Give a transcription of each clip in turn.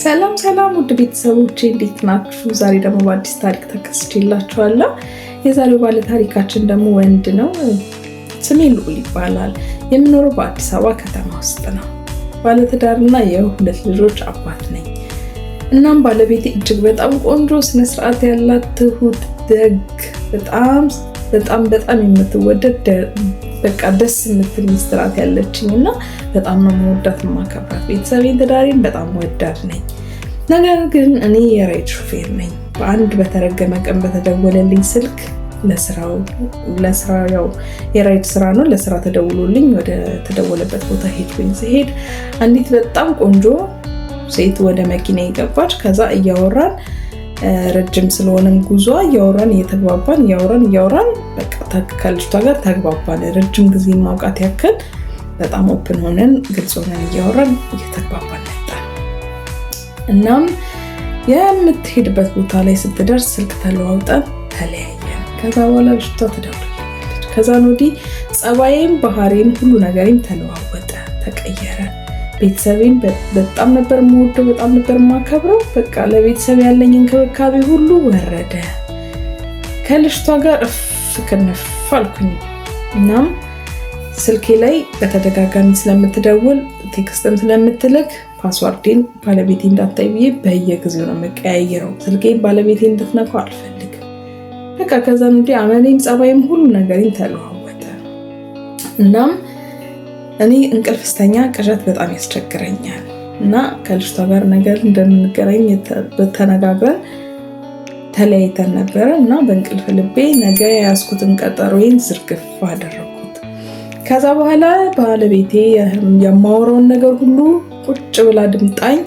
ሰላም ሰላም ውድ ቤተሰቦቼ እንዴት ናችሁ? ዛሬ ደግሞ በአዲስ ታሪክ ተከስቼላችኋለሁ። የዛሬው ባለ ታሪካችን ደግሞ ወንድ ነው። ስሜ ልዑል ይባላል። የምኖረው በአዲስ አበባ ከተማ ውስጥ ነው። ባለትዳርና የሁለት ልጆች አባት ነኝ። እናም ባለቤቴ እጅግ በጣም ቆንጆ፣ ስነስርዓት ያላት፣ ትሁት፣ ደግ፣ በጣም የምትወደድ በቃ ደስ የምትል ሚስትራት ያለችኝ እና በጣም ነው መወዳት ማከብራት። ቤተሰቤን ትዳሬን በጣም ወዳድ ነኝ። ነገር ግን እኔ የራይድ ሹፌር ነኝ። በአንድ በተረገመ ቀን በተደወለልኝ ስልክ ለስራ ያው የራይድ ስራ ነው፣ ለስራ ተደውሎልኝ ወደ ተደወለበት ቦታ ሄድኩኝ። ሲሄድ አንዲት በጣም ቆንጆ ሴት ወደ መኪና የገባች። ከዛ እያወራን ረጅም ስለሆነም ጉዞ እያወራን በቃ ከልጅቷ ጋር ተግባባን። ረጅም ጊዜ ማውቃት ያክል በጣም ኦፕን ሆነን ግልጽ ሆነን እያወራን እየተግባባን ነበር። እናም የምትሄድበት ቦታ ላይ ስትደርስ ስልክ ተለዋውጠን ተለያየን። ከዛ በኋላ ልጅቷ ትደውልልኛለች። ከዛ ወዲህ ጸባዬም ባህሪም ሁሉ ነገሬም ተለዋወጠ፣ ተቀየረ። ቤተሰቤን በጣም ነበር የምወደው፣ በጣም ነበር የማከብረው። በቃ ለቤተሰብ ያለኝ እንክብካቤ ሁሉ ወረደ። ከልጅቷ ጋር ፍቅርነፍ አልኩኝ። እናም ስልኬ ላይ በተደጋጋሚ ስለምትደውል ቴክስትም ስለምትልክ ፓስዋርዴን ባለቤቴ እንዳታይ ብዬ በየጊዜው ነው የምቀያየረው። ስልኬን ባለቤቴ እንድትነካው አልፈልግም። በቃ ከዛ እንዲህ አመሌም ጸባይም ሁሉ ነገሬን ተለዋወጠ። እናም እኔ እንቅልፍ ስተኛ ቅዠት በጣም ያስቸግረኛል እና ከልጅቷ ጋር ነገር እንደምንገናኝ ተነጋግረን ተለያይተን ነበረ እና በእንቅልፍ ልቤ ነገ የያዝኩትን ቀጠሮዬን ዝርግፍ አደረኩት። ከዛ በኋላ ባለቤቴ የማወራውን ነገር ሁሉ ቁጭ ብላ ድምጣኝ።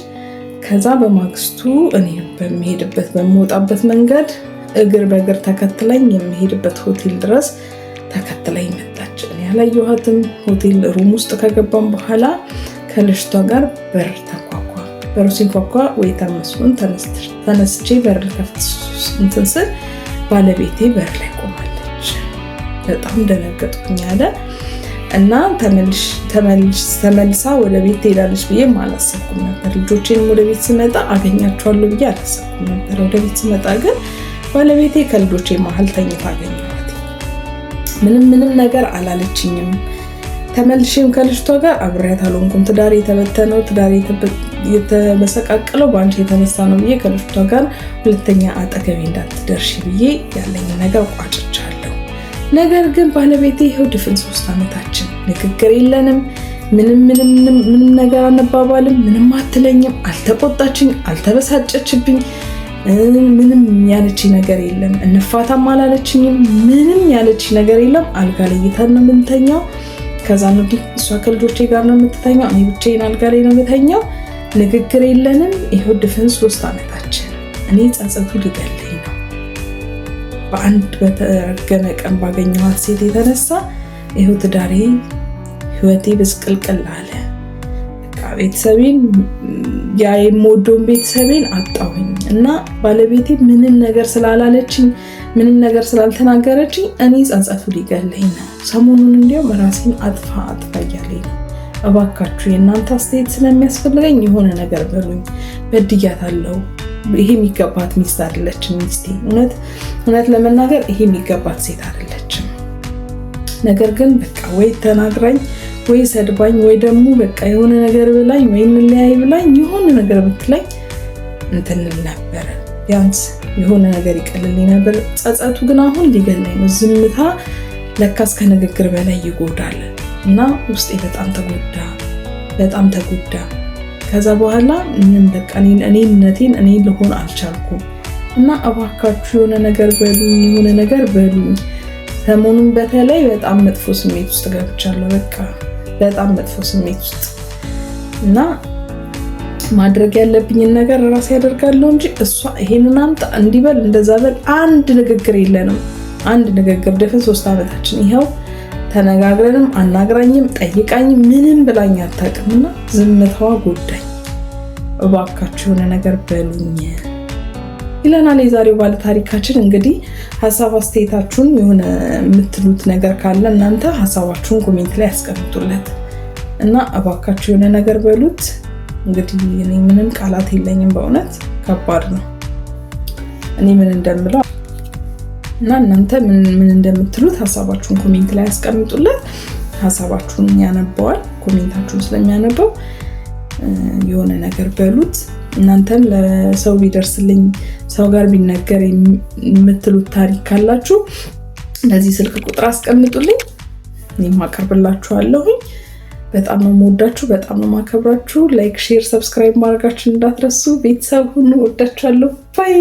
ከዛ በማግስቱ እኔ በምወጣበት መንገድ እግር በእግር ተከትለኝ የሚሄድበት ሆቴል ድረስ ተከትለኝ መጣች። እኔ ያላየኋትም። ሆቴል ሩም ውስጥ ከገባን በኋላ ከልጅቷ ጋር በር ተንኳኳ። በሩ ሲንኳኳ ዌይተር መስሎን ተነስቼ በር ከፍት እንትን ስል ባለቤቴ በር ላይ ቆማለች። በጣም ደነገጥኩኝ አለ እና ተመልሳ ወደ ቤት ትሄዳለች ብዬ አላሰብኩም ነበር። ልጆቼንም ወደ ቤት ስመጣ አገኛቸዋለሁ ብዬ አላሰብኩም ነበር። ወደ ቤት ስመጣ ግን ባለቤቴ ከልጆቼ መሀል ተኝታ አገኘኋት። ምንም ነገር አላለችኝም። ተመልሼም ከልጅቷ ጋር አብሬያት አልሆንኩም። ትዳሬ የተበተነው ትዳሬ የተመሰቃቀለው በአንቺ የተነሳ ነው ብዬ ከልጅቷ ጋር ሁለተኛ አጠገቤ እንዳትደርሺ ብዬ ያለኝ ነገር ቋጭቻለሁ። ነገር ግን ባለቤቴ ይኸው ድፍን 3 ዓመታችን ንግግር የለንም። ምንም ነገር አንባባልም። ምንም አትለኝም። አልተቆጣችኝ፣ አልተበሳጨችብኝ። ምንም ያለች ነገር የለም። እንፋታም አላለችኝም። ምንም ያለች ነገር የለም። አልጋ ላይ እየተን ነው የምንተኛው። ከዛ ነው እሷ ከልጆቼ ጋር ነው የምትተኛው፣ እኔ ብቻዬን አልጋ ላይ ነው የምተኛው። ንግግር የለንም። ይሄው ድፍን 3 ዓመታችን። እኔ ጸጸቱ ሊገለኝ ነው። በአንድ በተረገመ ቀን ባገኘኋት ሴት የተነሳ ይሄው ትዳሬ ህይወቴ ብስቅልቅል አለ። በቃ ቤተሰቤን የምወደውን ቤተሰቤን አጣሁኝ እና ባለቤቴ ምንም ነገር ስላላለችኝ፣ ምንም ነገር ስላልተናገረችኝ እኔ ጸጸቱ ሊገለኝ ነው። ሰሞኑን እንዲያውም ራሴን አጥፋ እያለኝ ነው። እባካችሁ የእናንተ አስተያየት ስለሚያስፈልገኝ የሆነ ነገር በሉኝ። በድያታለሁ። ይሄ የሚገባት ሚስት አይደለችም ሚስቴ። እውነት ለመናገር ይሄ የሚገባት ሴት አይደለችም። ነገር ግን በቃ ወይ ተናግራኝ ወይ ሰድባኝ ወይ ደግሞ በቃ የሆነ ነገር ብላኝ ወይ እንለያይ ብላኝ የሆነ ነገር ብትለኝ እንትንል ነበር፣ ቢያንስ የሆነ ነገር ይቀልልኝ ነበር። ጸጸቱ ግን አሁን ሊገለኝ ነው። ዝምታ ለካስ ከንግግር በላይ ይጎዳል እና ውስጤ በጣም ተጎዳ። ከዛ በኋላ ምንም በቃ እኔነቴን እኔ ልሆን አልቻልኩም እና እባካችሁ የሆነ ነገር በሉኝ። ሰሞኑን በተለይ በጣም መጥፎ ስሜት ውስጥ ገብቻለሁ። በቃ በጣም መጥፎ ስሜት ውስጥ እና ማድረግ ያለብኝን ነገር ራሴ ያደርጋለሁ እንጂ እሷ ይሄንን አምጣ እንዲበል እንደዛ በል አንድ ንግግር የለንም። አንድ ንግግር ድፍን 3 ዓመታችን ይኸው ተነጋግረንም አናግራኝም ጠይቃኝም ምንም ብላኝ አታውቅምና ዝምታዋ ጎዳኝ። እባካችሁ የሆነ ነገር በሉኝ ይለናል የዛሬው ባለ ታሪካችን። እንግዲህ ሀሳብ አስተያየታችሁን የሆነ የምትሉት ነገር ካለ እናንተ ሀሳባችሁን ኮሜንት ላይ ያስቀምጡለት እና እባካችሁ የሆነ ነገር በሉት። እንግዲህ እኔ ምንም ቃላት የለኝም፣ በእውነት ከባድ ነው። እኔ ምን እንደምለው እና እናንተ ምን እንደምትሉት ሀሳባችሁን ኮሜንት ላይ አስቀምጡለት። ሀሳባችሁን ያነበዋል፣ ኮሜንታችሁን ስለሚያነበው የሆነ ነገር በሉት። እናንተም ለሰው ቢደርስልኝ ሰው ጋር ቢነገር የምትሉት ታሪክ ካላችሁ በዚህ ስልክ ቁጥር አስቀምጡልኝ፣ እኔም አቀርብላችኋለሁ። በጣም ነው የምወዳችሁ፣ በጣም ነው የማከብራችሁ። ላይክ፣ ሼር፣ ሰብስክራይብ ማድረጋችሁን እንዳትረሱ። ቤተሰብ ሁኑ። ወዳችኋለሁ። ባይ